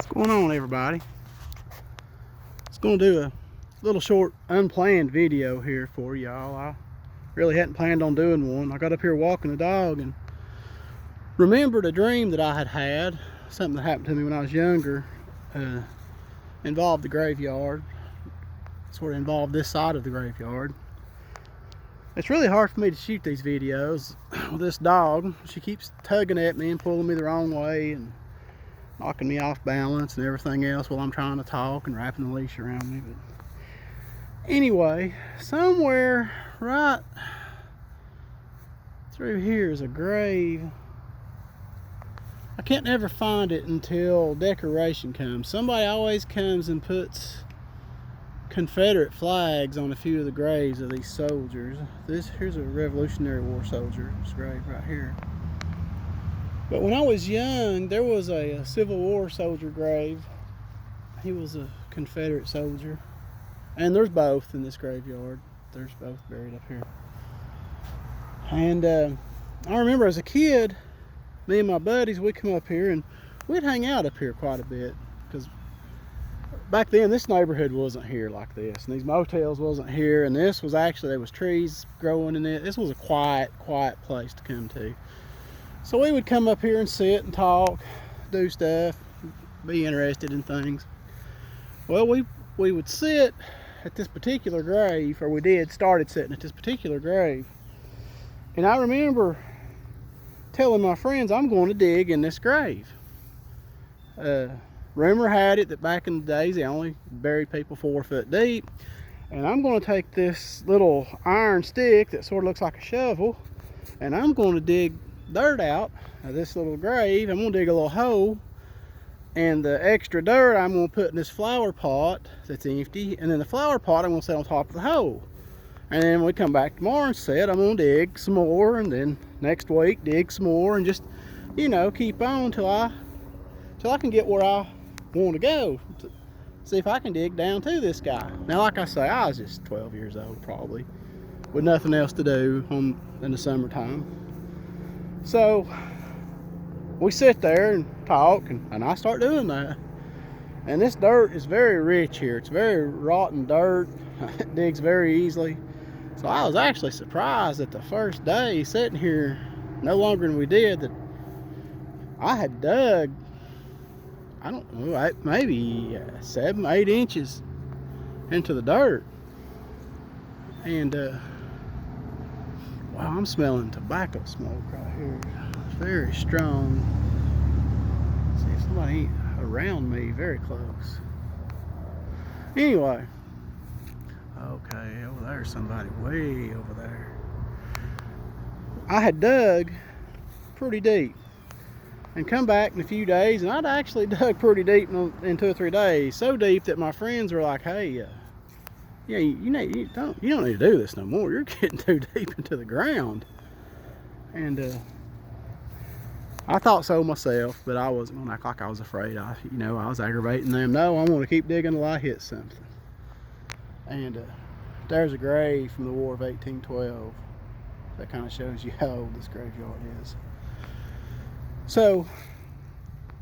What's going on, everybody? It's going to do a little short unplanned video here for y'all. I really hadn't planned on doing one. I got up here walking the dog and remembered a dream that I had had, something that happened to me when I was younger. Involved the graveyard. Sort of involved this side of the graveyard. It's really hard for me to shoot these videos with this dog. She keeps tugging at me and pulling me the wrong way and knocking me off balance and everything else while I'm trying to talk and wrapping the leash around me. But anyway, somewhere right through here is a grave. I can't never find it until decoration comes. Somebody always comes and puts Confederate flags on a few of the graves of these soldiers. Here's a Revolutionary War soldier's grave right here. But when I was young, there was a Civil War soldier grave. He was a Confederate soldier. And there's both in this graveyard. There's both buried up here. And I remember as a kid, me and my buddies, we'd come up here and we'd hang out up here quite a bit. Because back then, this neighborhood wasn't here like this. And these motels wasn't here. And this was actually, there was trees growing in it. This was a quiet place to come to. So we would come up here and sit and talk, do stuff, be interested in things. Well, we would sit at this particular grave, or started sitting at this particular grave. And I remember telling my friends, I'm going to dig in this grave. Rumor had it that back in the days, they only buried people 4 foot deep. And I'm going to take this little iron stick that sort of looks like a shovel, and I'm going to dig dirt out of this little grave. I'm going to dig a little hole, and the extra dirt I'm going to put in this flower pot that's empty, and then the flower pot I'm going to set on top of the hole. And then we come back tomorrow and set, I'm going to dig some more, and then next week dig some more, and just, you know, keep on till I can get where I want to go, to see if I can dig down to this guy. Now, like I say, I was just 12 years old probably, with nothing else to do in the summertime. So we sit there and talk, and I start doing that. And this dirt is very rich here. It's very rotten dirt. It digs very easily. So I was actually surprised that the first day sitting here, no longer than we did, that I had dug, I don't know, maybe 7, 8 inches into the dirt. And wow, I'm smelling tobacco smoke right here. It's very strong. Let's see if somebody ain't around me very close. Anyway, okay, over there's somebody way over there. I had dug pretty deep and come back in a few days, and I'd actually dug pretty deep in 2 or 3 days. So deep that my friends were like, hey, yeah, you don't need to do this no more. You're getting too deep into the ground. And I thought so myself, but I wasn't going to act like I was afraid. I was aggravating them. No, I'm going to keep digging until I hit something. And there's a grave from the War of 1812. That kind of shows you how old this graveyard is. So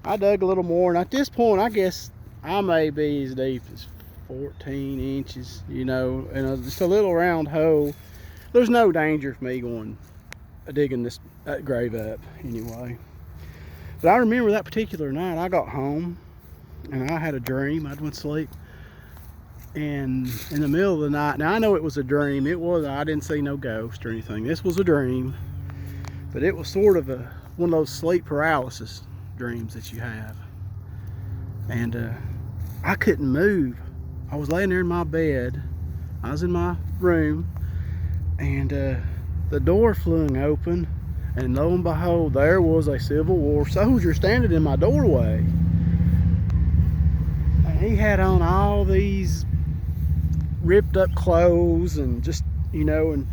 I dug a little more, and at this point, I guess I may be as deep as 14 inches, you know, and just a little round hole. There's no danger of me digging that grave up anyway. But I remember that particular night I got home and I had a dream. I'd went to sleep, and in the middle of the night, now I know it was a dream. I didn't see no ghost or anything. This was a dream, but it was sort of one of those sleep paralysis dreams that you have. And I couldn't move. I was laying there in my bed. I was in my room, and the door flung open, and lo and behold, there was a Civil War soldier standing in my doorway. And he had on all these ripped up clothes, and just, you know, and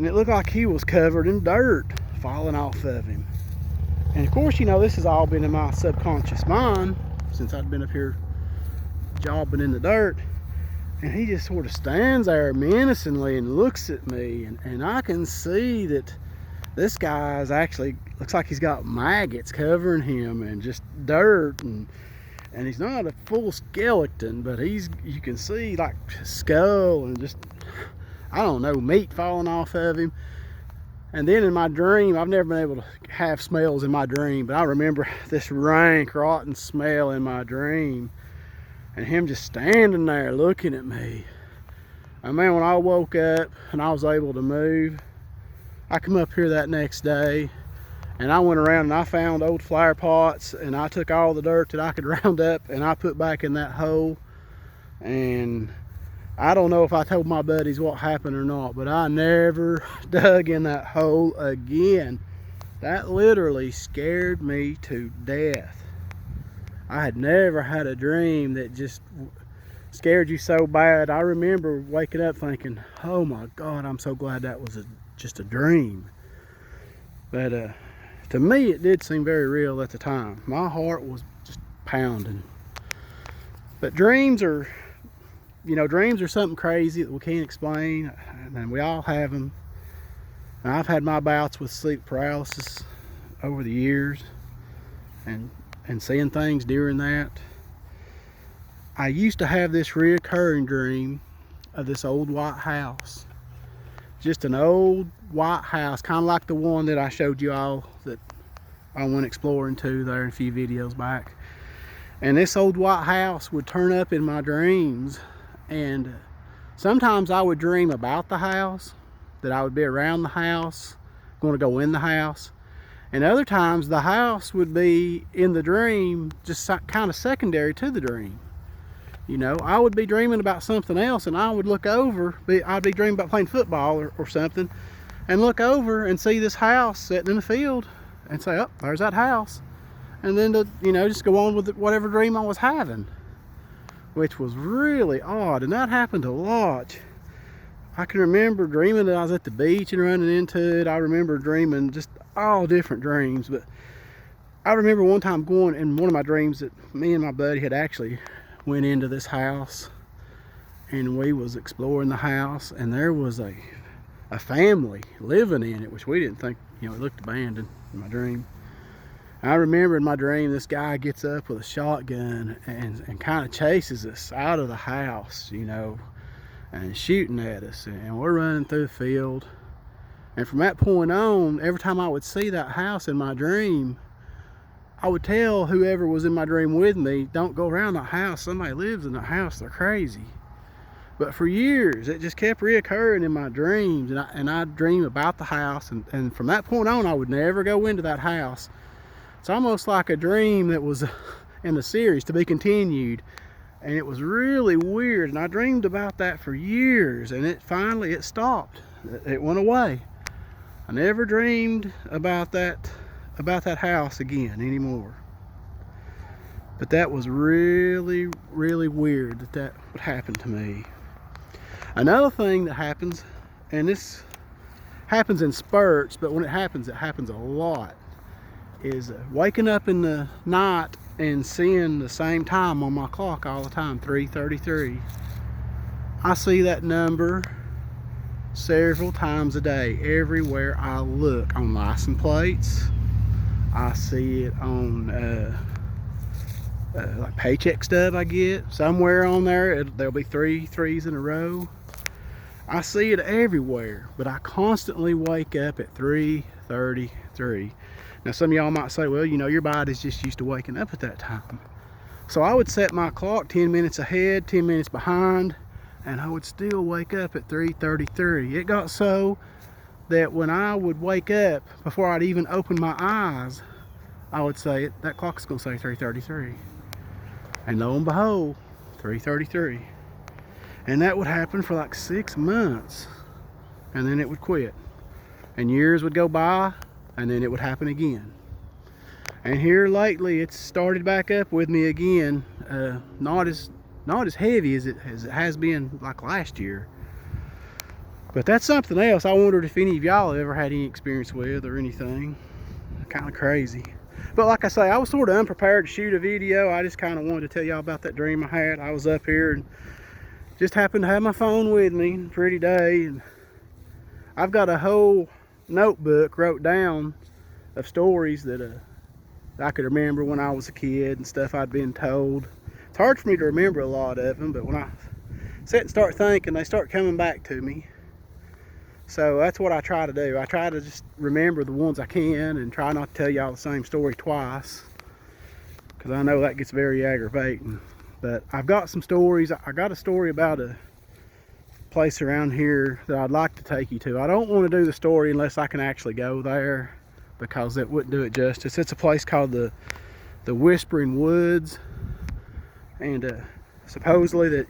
it looked like he was covered in dirt falling off of him. And of course, you know, this has all been in my subconscious mind since I'd been up here jobbing in the dirt. And he just sort of stands there menacingly and looks at me, and I can see that this guy's actually, looks like he's got maggots covering him and just dirt, and And he's not a full skeleton, but you can see like his skull and just, I don't know, meat falling off of him. And then in my dream, I've never been able to have smells in my dream, but I remember this rank, rotten smell in my dream, and him just standing there looking at me. And man, when I woke up and I was able to move, I come up here that next day and I went around and I found old flower pots and I took all the dirt that I could round up and I put back in that hole. And I don't know if I told my buddies what happened or not, but I never dug in that hole again. That literally scared me to death. I had never had a dream that just scared you so bad. I remember waking up thinking, oh my God, I'm so glad that was just a dream. But to me, it did seem very real at the time. My heart was just pounding. But dreams are, you know, dreams are something crazy that we can't explain, and we all have them. And I've had my bouts with sleep paralysis over the years, and seeing things during that. I used to have this reoccurring dream of this old white house. Just an old white house, kind of like the one that I showed you all that I went exploring to there a few videos back. And this old white house would turn up in my dreams, and sometimes I would dream about the house, that I would be around the house, going to go in the house. And other times the house would be in the dream, just kind of secondary to the dream. You know, I would be dreaming about something else and I would look over, I'd be dreaming about playing football or something, and look over and see this house sitting in the field and say, oh, there's that house. And then to, you know, just go on with whatever dream I was having, which was really odd. And that happened a lot. I can remember dreaming that I was at the beach and running into it. I remember dreaming just all different dreams. But I remember one time going in one of my dreams that me and my buddy had actually went into this house, and we was exploring the house, and there was a family living in it, which we didn't think, you know, it looked abandoned in my dream. I remember in my dream this guy gets up with a shotgun and kind of chases us out of the house, you know, and shooting at us, and we're running through the field. And from that point on, every time I would see that house in my dream, I would tell whoever was in my dream with me, don't go around that house, somebody lives in that house, they're crazy. But for years, it just kept reoccurring in my dreams, and I'd dream about the house, and from that point on, I would never go into that house. It's almost like a dream that was in the series to be continued, and it was really weird, and I dreamed about that for years, and it finally stopped. It went away. I never dreamed about that house again anymore. But that was really, really weird that would happen to me. Another thing that happens, and this happens in spurts, but when it happens a lot, is waking up in the night and seeing the same time on my clock all the time, 3:33. I see that number several times a day everywhere I look, on license plates. I see it on like paycheck stub I get. Somewhere on there, there'll be 3 threes in a row. I see it everywhere, but I constantly wake up at 3:33. Now some of y'all might say, well, you know, your body's just used to waking up at that time. So I would set my clock 10 minutes ahead, 10 minutes behind, and I would still wake up at 3:33. It got so that when I would wake up, before I'd even open my eyes, I would say, that clock's gonna say 3:33. And lo and behold, 3:33. And that would happen for like 6 months, and then it would quit. And years would go by, and then it would happen again. And here lately, it's started back up with me again. Not as heavy as it has been like last year. But that's something else I wondered if any of y'all ever had any experience with or anything. Kind of crazy. But like I say, I was sort of unprepared to shoot a video. I just kind of wanted to tell y'all about that dream I had. I was up here and just happened to have my phone with me. Pretty day. And I've got a whole notebook wrote down of stories that I could remember when I was a kid and stuff I'd been told. It's hard for me to remember a lot of them, but when I sit and start thinking, they start coming back to me. So that's what I try to do. I try to just remember the ones I can and try not to tell y'all the same story twice, because I know that gets very aggravating. But I've got some stories. I got a story about a place around here that I'd like to take you to. I don't want to do the story unless I can actually go there, because it wouldn't do it justice. It's a place called the Whispering Woods, and supposedly that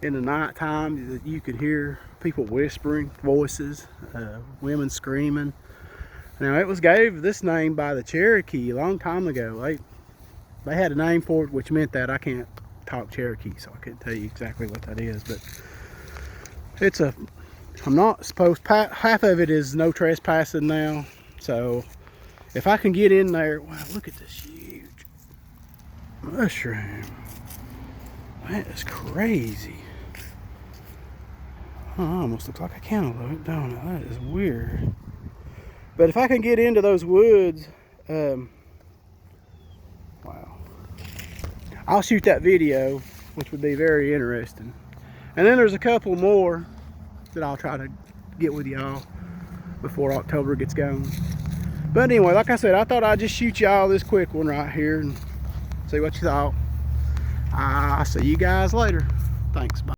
in the nighttime that you could hear people whispering, voices, women screaming. Now it was gave this name by the Cherokee a long time ago. They had a name for it, which meant that I can't talk Cherokee, so I couldn't tell you exactly what that is. But it's a, I'm not supposed, half of it is no trespassing now. So if I can get in there, wow, look at this huge mushroom. That is crazy. Oh, almost looks like a cantaloupe, don't it? That is weird. But if I can get into those woods, wow. I'll shoot that video, which would be very interesting. And then there's a couple more that I'll try to get with y'all before October gets going. But anyway, like I said, I thought I'd just shoot y'all this quick one right here and see what you thought. I'll see you guys later. Thanks, bye.